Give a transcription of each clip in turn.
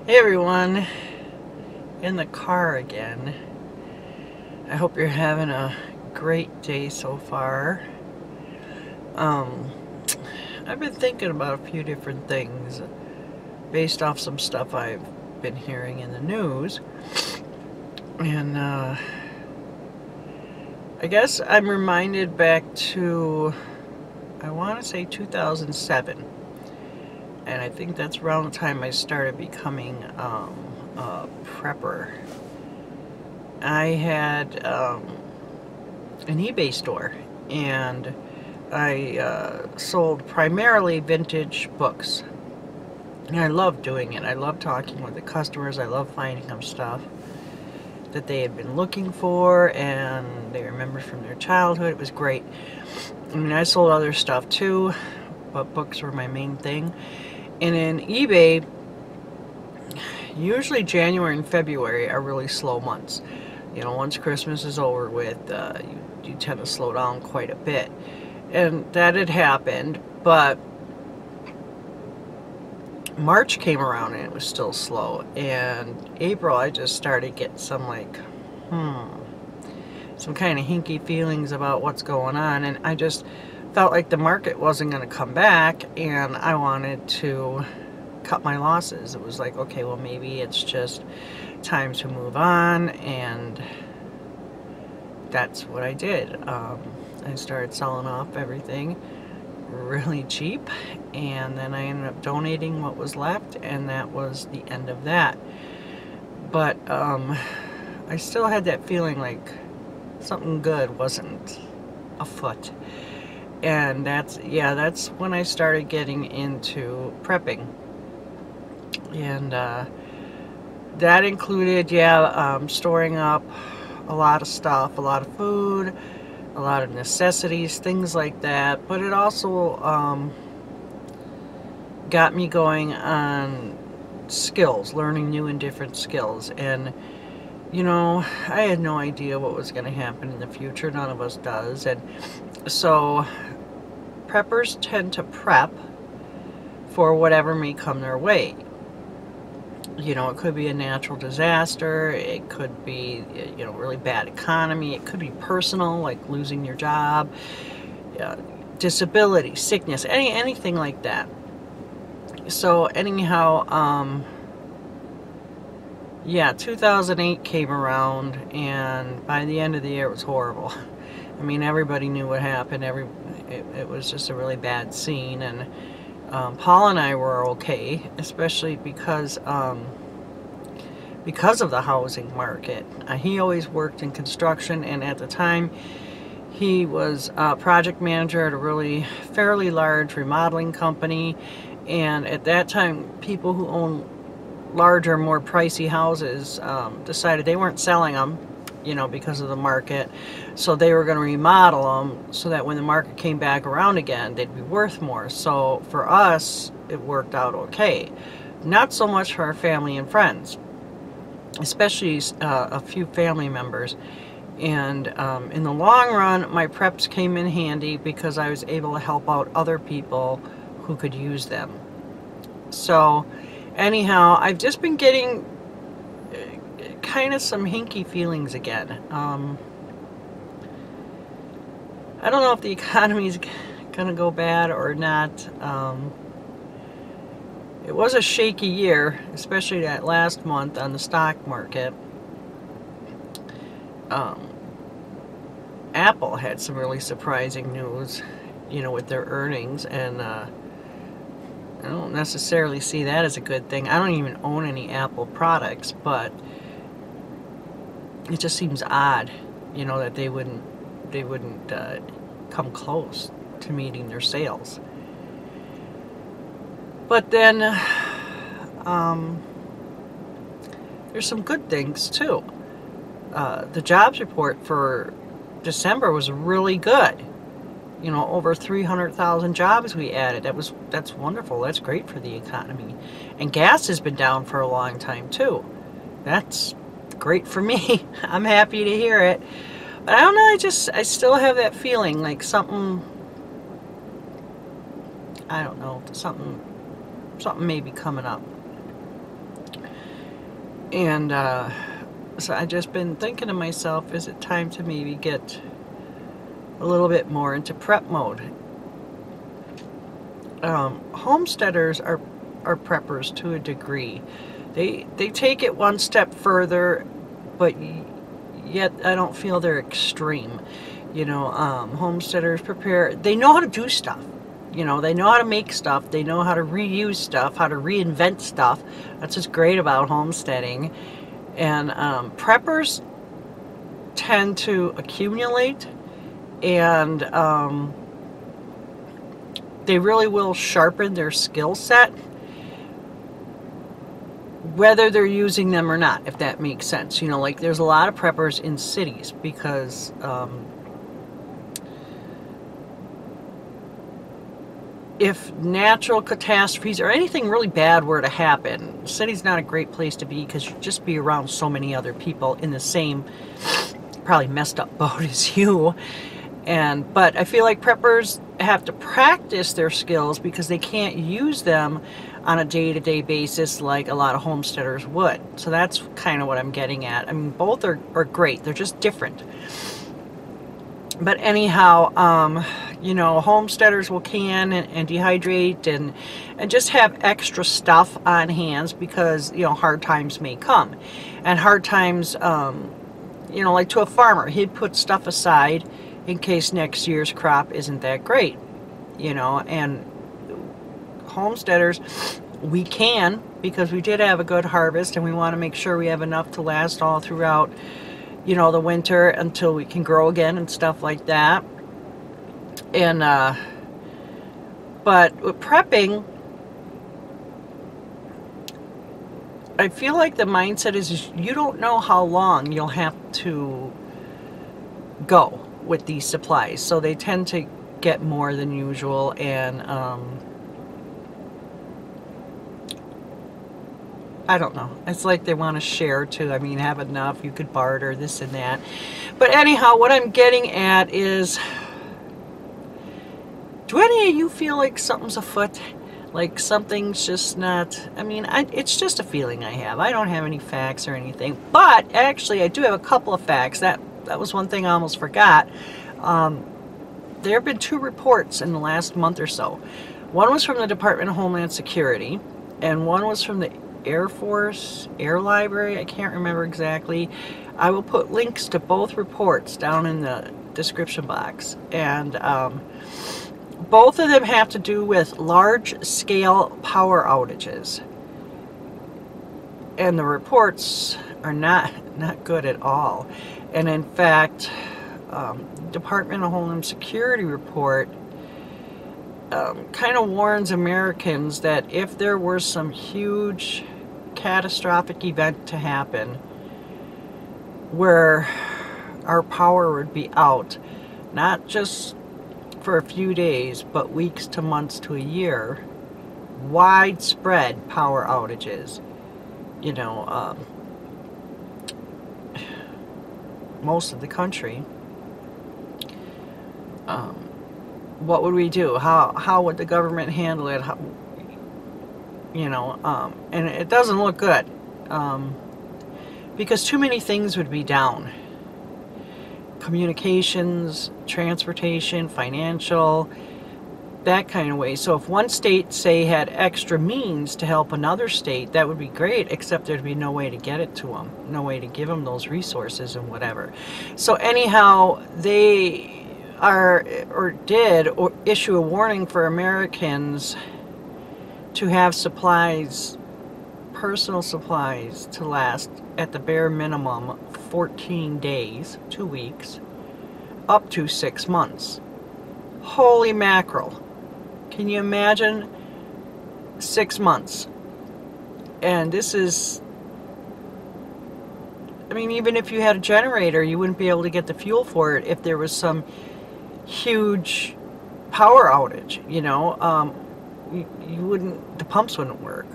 Hey everyone, in the car again. I hope you're having a great day so far. I've been thinking about a few different things based off some stuff I've been hearing in the news. And I guess I'm reminded back to, I want to say 2007. And I think that's around the time I started becoming a prepper. I had an eBay store, and I sold primarily vintage books. And I love doing it. I love talking with the customers. I love finding them stuff that they had been looking for and they remembered from their childhood. It was great. I mean, I sold other stuff too, but books were my main thing. And in eBay, usually January and February are really slow months. You know, once Christmas is over with, you tend to slow down quite a bit. And that had happened, but March came around and it was still slow. And April, I just started getting some some kind of hinky feelings about what's going on. And I just felt like the market wasn't going to come back, and I wanted to cut my losses. It was like, okay, well, maybe it's just time to move on, and that's what I did. I started selling off everything really cheap, and then I ended up donating what was left, and that was the end of that. But I still had that feeling like something good wasn't afoot. And that's when I started getting into prepping. And that included, storing up a lot of stuff, a lot of food, a lot of necessities, things like that. But it also got me going on skills, learning new and different skills. And, you know, I had no idea what was going to happen in the future. None of us does. And so preppers tend to prep for whatever may come their way. You know, it could be a natural disaster, it could be, you know, really bad economy, it could be personal, like losing your job, disability, sickness, anything like that. So anyhow, 2008 came around, and by the end of the year it was horrible. I mean, everybody knew what happened. It was just a really bad scene, and Paul and I were okay, especially because of the housing market. He always worked in construction, and at the time, he was a project manager at a fairly large remodeling company. And at that time, people who own larger, more pricey houses decided they weren't selling them, you know, because of the market. So they were going to remodel them so that when the market came back around again, they'd be worth more. So for us, it worked out okay. Not so much for our family and friends, especially a few family members. And in the long run, my preps came in handy because I was able to help out other people who could use them. So anyhow, I've just been getting kind of some hinky feelings again. I don't know if the economy's gonna go bad or not. It was a shaky year, especially that last month on the stock market. Apple had some really surprising news, you know, with their earnings, and I don't necessarily see that as a good thing. I don't even own any Apple products, but it just seems odd, you know, that they wouldn't come close to meeting their sales. But then there's some good things too. The jobs report for December was really good. You know, over 300,000 jobs we added. That's wonderful. That's great for the economy. And gas has been down for a long time too. That's great for me. I'm happy to hear it. But I don't know, I still have that feeling like something, I don't know, something may be coming up. And so I've just been thinking to myself, is it time to maybe get a little bit more into prep mode? Homesteaders are preppers to a degree. They take it one step further, but yet I don't feel they're extreme. You know, homesteaders prepare, they know how to do stuff. You know, they know how to make stuff, they know how to reuse stuff, how to reinvent stuff. That's what's great about homesteading. And preppers tend to accumulate, and they really will sharpen their skill set, whether they're using them or not, if that makes sense. You know, like there's a lot of preppers in cities because if natural catastrophes or anything really bad were to happen, the city's not a great place to be because you'd just be around so many other people in the same probably messed up boat as you. But I feel like preppers have to practice their skills because they can't use them on a day-to-day basis like a lot of homesteaders would. So that's kind of what I'm getting at. I mean, both are great. They're just different. But anyhow, you know, homesteaders will can and dehydrate and just have extra stuff on hands because, you know, hard times may come. And hard times, you know, like to a farmer, he'd put stuff aside in case next year's crop isn't that great, you know. And homesteaders, we can, because we did have a good harvest and we want to make sure we have enough to last all throughout, you know, the winter until we can grow again and stuff like that. And but with prepping, I feel like the mindset is you don't know how long you'll have to go with these supplies, so they tend to get more than usual. And I don't know, it's like they want to share too. I mean, have enough, you could barter this and that. But anyhow, what I'm getting at is, do any of you feel like something's afoot? Like something's just not, I mean, it's just a feeling I have. I don't have any facts or anything, but actually I do have a couple of facts. That was one thing I almost forgot. There have been 2 reports in the last month or so. One was from the Department of Homeland Security, and one was from the Air Force Air Library. I can't remember exactly. I will put links to both reports down in the description box. And both of them have to do with large-scale power outages. And the reports are not good at all. And in fact, Department of Homeland Security report kind of warns Americans that if there were some huge catastrophic event to happen where our power would be out, not just for a few days, but weeks to months to a year, widespread power outages, you know, most of the country, what would we do? How would the government handle it? How, you know, and it doesn't look good, because too many things would be down. Communications, transportation, financial, that kind of way. So if one state, say, had extra means to help another state, that would be great, except there'd be no way to get it to them, no way to give them those resources and whatever. So anyhow, they did issue a warning for Americans to have supplies, personal supplies, to last at the bare minimum 14 days, 2 weeks, up to 6 months. Holy mackerel. Can you imagine 6 months? And this is, I mean, even if you had a generator, you wouldn't be able to get the fuel for it if there was some huge power outage, you know. You wouldn't, the pumps wouldn't work.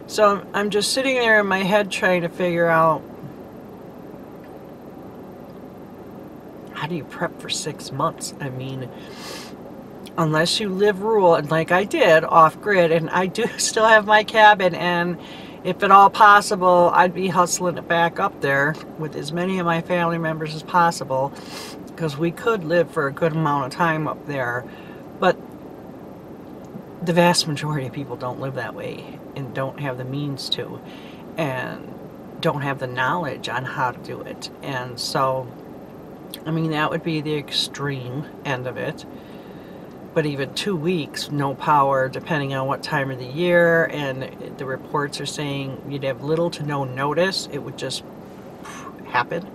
So I'm just sitting there in my head trying to figure out, how do you prep for 6 months? I mean, unless you live rural, and like I did, off-grid, and I do still have my cabin, and if at all possible, I'd be hustling it back up there with as many of my family members as possible, because we could live for a good amount of time up there. But the vast majority of people don't live that way and don't have the means to, and don't have the knowledge on how to do it. And so, I mean, that would be the extreme end of it. But even 2 weeks, no power, depending on what time of the year, and the reports are saying you'd have little to no notice. It would just happen.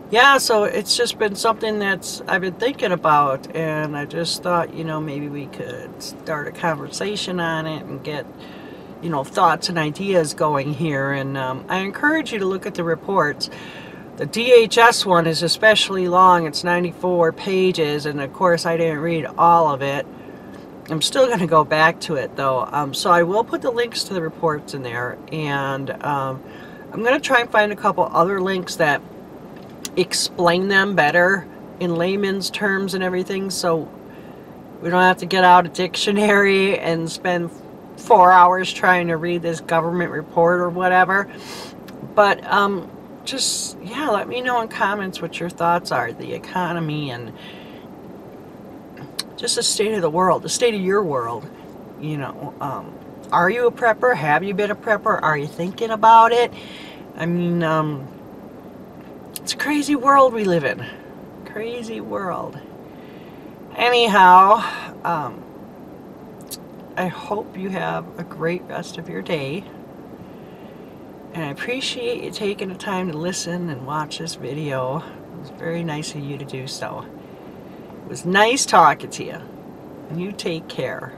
Yeah, so it's just been something that's I've been thinking about, and I just thought, you know, maybe we could start a conversation on it and get, you know, thoughts and ideas going here. And I encourage you to look at the reports. The DHS one is especially long. It's 94 pages, and of course I didn't read all of it. I'm still going to go back to it though. So I will put the links to the reports in there, and I'm going to try and find a couple other links that explain them better in layman's terms and everything, so we don't have to get out a dictionary and spend 4 hours trying to read this government report or whatever. But just, yeah, let me know in comments what your thoughts are. The economy and just the state of the world, the state of your world. You know, are you a prepper? Have you been a prepper? Are you thinking about it? I mean, it's a crazy world we live in. Crazy world. Anyhow, I hope you have a great rest of your day. And I appreciate you taking the time to listen and watch this video. It was very nice of you to do so. It was nice talking to you. And you take care.